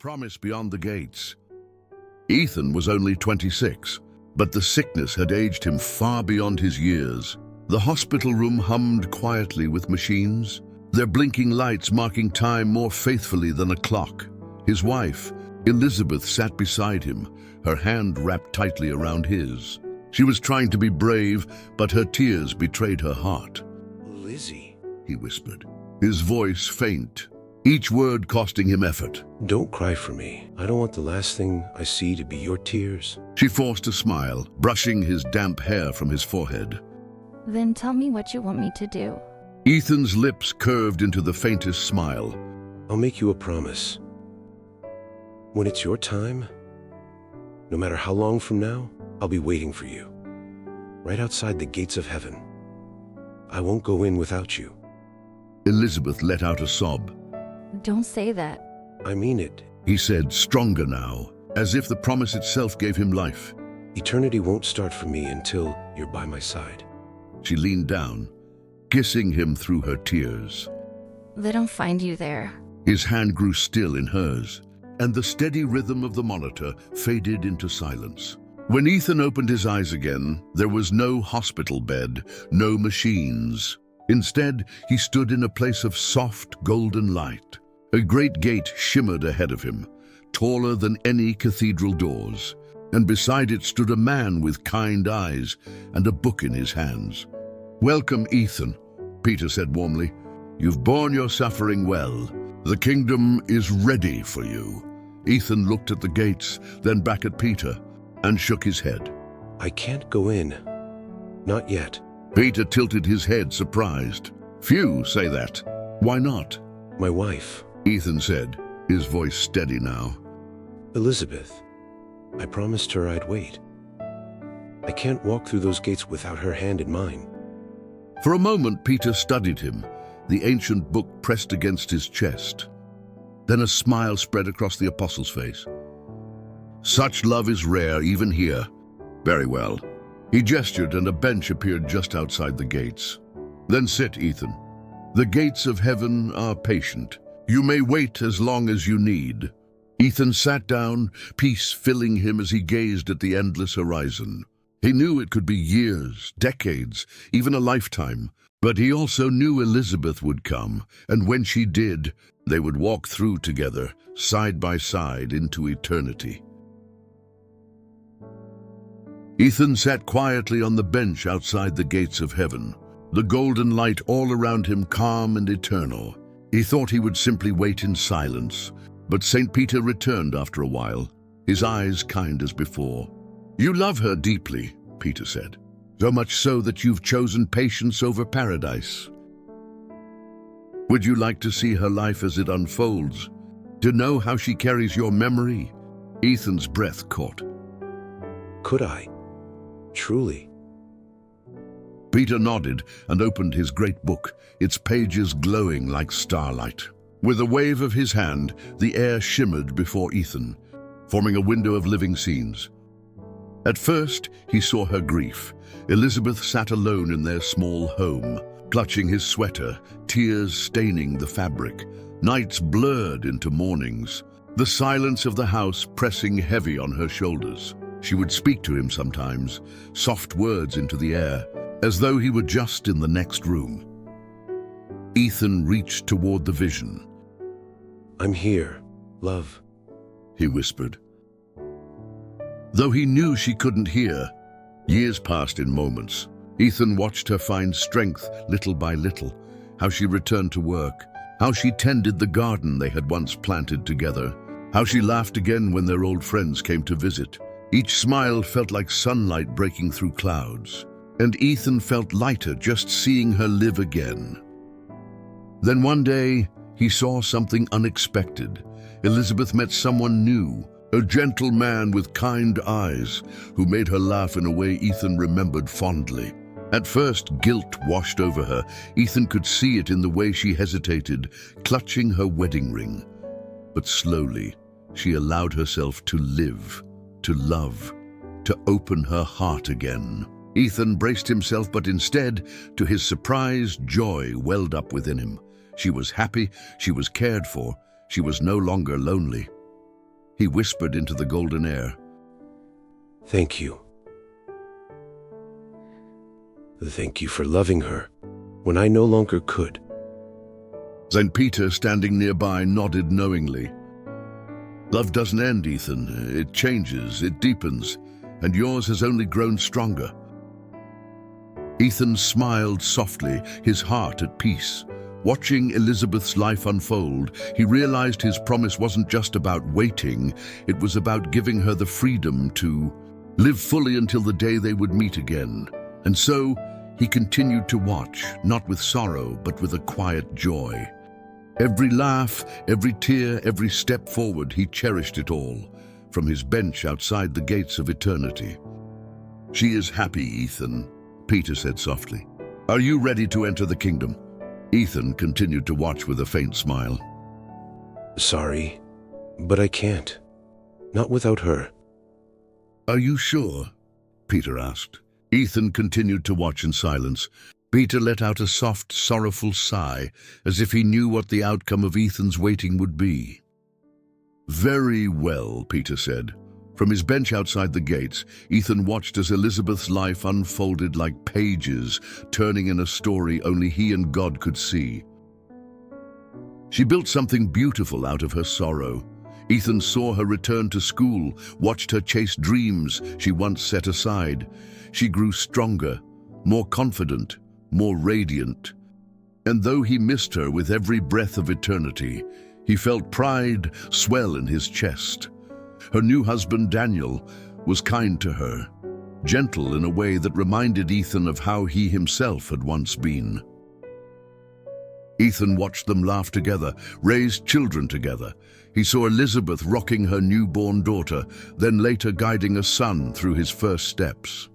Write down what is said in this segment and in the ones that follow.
promise beyond the gates. Ethan was only 26, but the sickness had aged him far beyond his years. The hospital room hummed quietly with machines, their blinking lights marking time more faithfully than a clock. His wife, Elizabeth, sat beside him, her hand wrapped tightly around his. She was trying to be brave, but her tears betrayed her heart. "Lizzie," he whispered, his voice faint, each word costing him effort. "don't cry for me. I don't want the last thing I see to be your tears." She forced a smile, brushing his damp hair from his forehead. Then tell me what you want me to do. Ethan's lips curved into the faintest smile. "I'll make you a promise. When it's your time, no matter how long from now, I'll be waiting for you, right outside the gates of heaven. I won't go in without you." Elizabeth let out a sob. Don't say that. "I mean it. He said, stronger now, as if the promise itself gave him life. Eternity won't start for me until you're by my side." She leaned down, kissing him through her tears. Let him find you there. His hand grew still in hers, and the steady rhythm of the monitor faded into silence. When Ethan opened his eyes again, there was no hospital bed, no machines. Instead, he stood in a place of soft, golden light. A great gate shimmered ahead of him, taller than any cathedral doors, and beside it stood a man with kind eyes and a book in his hands. "Welcome, Ethan," Peter said warmly. "You've borne your suffering well. The kingdom is ready for you." Ethan looked at the gates, then back at Peter, and shook his head. "I can't go in. Not yet." Peter tilted his head, surprised. "Few say that. Why not?" "My wife, Ethan said, his voice steady now. Elizabeth. I promised her I'd wait. I can't walk through those gates without her hand in mine." For a moment, Peter studied him, the ancient book pressed against his chest. Then a smile spread across the apostle's face. "Such love is rare, even here." "Very well." He gestured, and a bench appeared just outside the gates. "Then sit, Ethan. The gates of heaven are patient. You may wait as long as you need." Ethan sat down, peace filling him as he gazed at the endless horizon. He knew it could be years, decades, even a lifetime. But he also knew Elizabeth would come, and when she did, they would walk through together, side by side, into eternity. Ethan sat quietly on the bench outside the gates of heaven, the golden light all around him calm and eternal. He thought he would simply wait in silence, but St. Peter returned after a while, his eyes kind as before. "You love her deeply," Peter said, "so much so that you've chosen patience over paradise. Would you like to see her life as it unfolds, to know how she carries your memory?" Ethan's breath caught. "Could I? Truly?" Peter nodded and opened his great book, its pages glowing like starlight. With a wave of his hand, the air shimmered before Ethan, forming a window of living scenes. At first, he saw her grief. Elizabeth sat alone in their small home, clutching his sweater, tears staining the fabric. Nights blurred into mornings, the silence of the house pressing heavy on her shoulders. She would speak to him sometimes, soft words into the air, as though he were just in the next room. Ethan reached toward the vision. "I'm here, love," he whispered. Though he knew she couldn't hear, years passed in moments. Ethan watched her find strength little by little, how she returned to work, how she tended the garden they had once planted together, how she laughed again when their old friends came to visit. Each smile felt like sunlight breaking through clouds, and Ethan felt lighter just seeing her live again. Then one day, he saw something unexpected. Elizabeth met someone new, a gentle man with kind eyes who made her laugh in a way Ethan remembered fondly. At first, guilt washed over her. Ethan could see it in the way she hesitated, clutching her wedding ring. But slowly, she allowed herself to live, to love, to open her heart again. Ethan braced himself, but instead, to his surprise, joy welled up within him. She was happy, she was cared for, she was no longer lonely. He whispered into the golden air. Thank you. Thank you for loving her when I no longer could. St. Peter, standing nearby, nodded knowingly. Love doesn't end, Ethan. It changes, it deepens, and yours has only grown stronger. Ethan smiled softly, his heart at peace. Watching Elizabeth's life unfold, he realized his promise wasn't just about waiting, it was about giving her the freedom to live fully until the day they would meet again. And so, he continued to watch, not with sorrow, but with a quiet joy. Every laugh, every tear, every step forward, he cherished it all, from his bench outside the gates of eternity. She is happy, Ethan, Peter said softly. Are you ready to enter the kingdom? Ethan continued to watch with a faint smile. Sorry, but I can't. Not without her. Are you sure? Peter asked. Ethan continued to watch in silence. Peter let out a soft, sorrowful sigh, as if he knew what the outcome of Ethan's waiting would be. Very well, Peter said. From his bench outside the gates, Ethan watched as Elizabeth's life unfolded like pages, turning in a story only he and God could see. She built something beautiful out of her sorrow. Ethan saw her return to school, watched her chase dreams she once set aside. She grew stronger, more confident, more radiant. And though he missed her with every breath of eternity, he felt pride swell in his chest. Her new husband, Daniel, was kind to her, gentle in a way that reminded Ethan of how he himself had once been. Ethan watched them laugh together, raise children together. He saw Elizabeth rocking her newborn daughter, then later guiding a son through his first steps.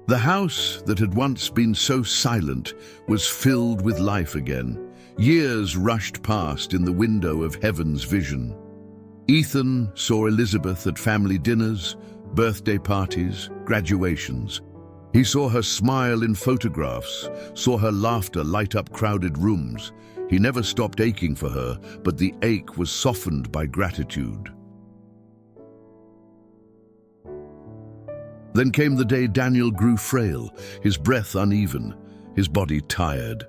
The house that had once been so silent was filled with life again. Years rushed past in the window of heaven's vision. Ethan saw Elizabeth at family dinners, birthday parties, graduations. He saw her smile in photographs, saw her laughter light up crowded rooms. He never stopped aching for her, but the ache was softened by gratitude. Then came the day Daniel grew frail, his breath uneven, his body tired.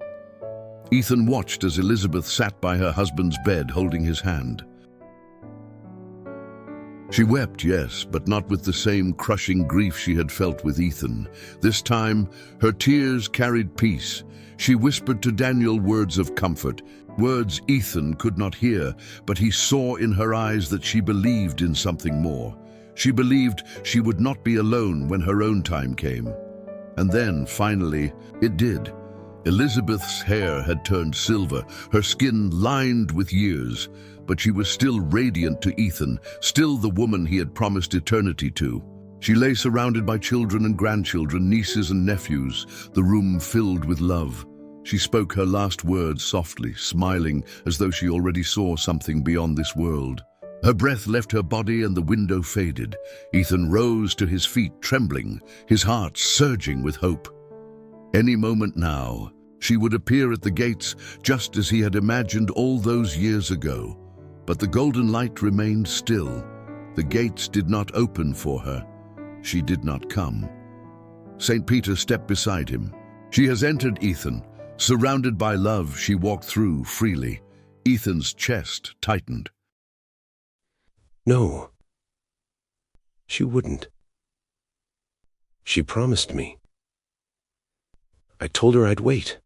Ethan watched as Elizabeth sat by her husband's bed holding his hand. She wept, yes, but not with the same crushing grief she had felt with Ethan. This time, her tears carried peace. She whispered to Daniel words of comfort, words Ethan could not hear, but he saw in her eyes that she believed in something more. She believed she would not be alone when her own time came. And then, finally, it did. Elizabeth's hair had turned silver, her skin lined with years, but she was still radiant to Ethan, still the woman he had promised eternity to. She lay surrounded by children and grandchildren, nieces and nephews, the room filled with love. She spoke her last words softly, smiling as though she already saw something beyond this world. Her breath left her body and the window faded. Ethan rose to his feet, trembling, his heart surging with hope. Any moment now, she would appear at the gates just as he had imagined all those years ago. But the golden light remained still. The gates did not open for her. She did not come. St. Peter stepped beside him. She has entered, Ethan. Surrounded by love, she walked through freely. Ethan's chest tightened. No. She wouldn't. She promised me. I told her I'd wait.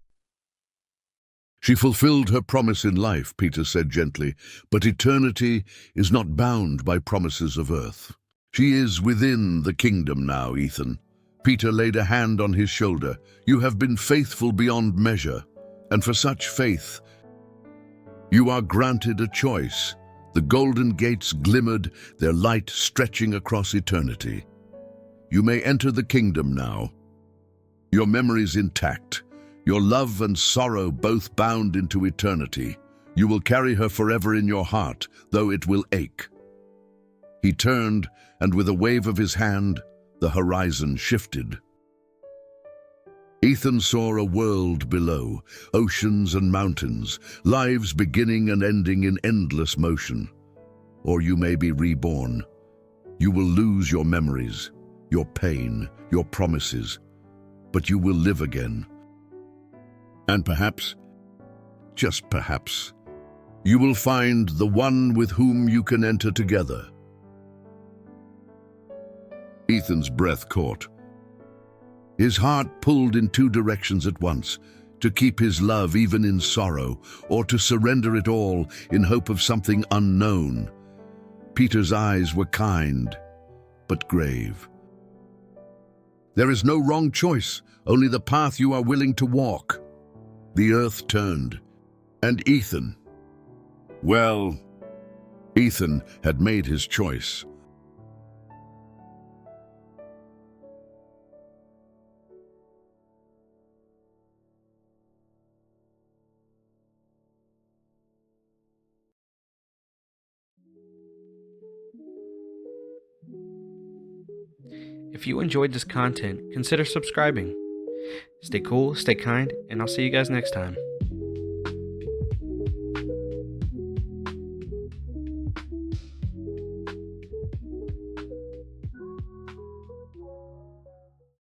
She fulfilled her promise in life, Peter said gently, but eternity is not bound by promises of earth. She is within the kingdom now, Ethan. Peter laid a hand on his shoulder. You have been faithful beyond measure, and for such faith, you are granted a choice. The golden gates glimmered, their light stretching across eternity. You may enter the kingdom now. Your memories intact, your love and sorrow both bound into eternity. You will carry her forever in your heart, though it will ache. He turned, and with a wave of his hand, the horizon shifted. Ethan saw a world below, oceans and mountains, lives beginning and ending in endless motion. or you may be reborn. You will lose your memories, your pain, your promises, but you will live again. And perhaps, just perhaps, you will find the one with whom you can enter together. Ethan's breath caught. His heart pulled in two directions at once, to keep his love even in sorrow, or to surrender it all in hope of something unknown. Peter's eyes were kind, but grave. There is no wrong choice, only the path you are willing to walk. The earth turned, and Ethan had made his choice. If you enjoyed this content, consider subscribing. Stay cool, stay kind, and I'll see you guys next time.